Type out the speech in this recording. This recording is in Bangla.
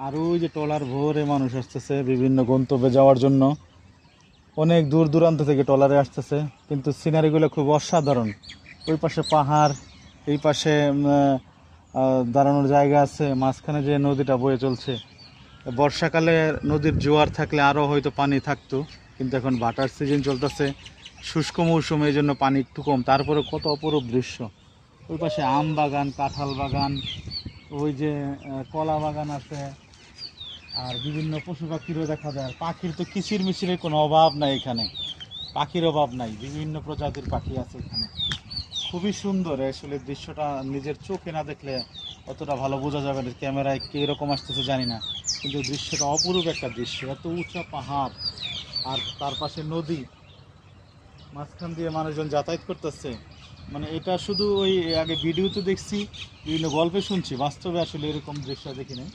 আর ওই যে ট্রলার ভোরে মানুষ আসতেছে বিভিন্ন গন্তব্যে যাওয়ার জন্য। অনেক দূর দূরান্ত থেকে ট্রলারে আসতেছে, কিন্তু সিনারিগুলো খুব অসাধারণ। ওই পাশে পাহাড়, এই পাশে দাঁড়ানোর জায়গা আছে, মাঝখানে যে নদীটা বয়ে চলছে। বর্ষাকালে নদীর জোয়ার থাকলে আরও হয়তো পানি থাকতো, কিন্তু এখন ভাটার সিজন চলতেছে, শুষ্ক মৌসুমে, এই জন্য পানি একটু কম। তারপরে কত অপরূপ দৃশ্য। ওই পাশে আম বাগান, কাঁঠাল বাগান, ওই যে কলা বাগান আছে, আর বিভিন্ন পশু পাখিরও দেখা যায়। পাখির তো কিচির মিচিরের কোনো অভাব নাই এখানে, পাখির অভাব নাই, বিভিন্ন প্রজাতির পাখি আছে এখানে। খুবই সুন্দর আসলে দৃশ্যটা, নিজের চোখে না দেখলে অতটা ভালো বোঝা যাবে না। ক্যামেরায় কীরকম আসতেছে জানি না, কিন্তু দৃশ্যটা অপরূপ একটা দৃশ্য। এত উঁচা পাহাড় আর তার পাশে নদী, মাঝখান দিয়ে মানুষজন যাতায়াত করতেছে। মানে এটা শুধু ওই আগে ভিডিওতে দেখছি, বিভিন্ন গল্পে শুনছি, বাস্তবে আসলে এরকম দৃশ্য দেখি নাই।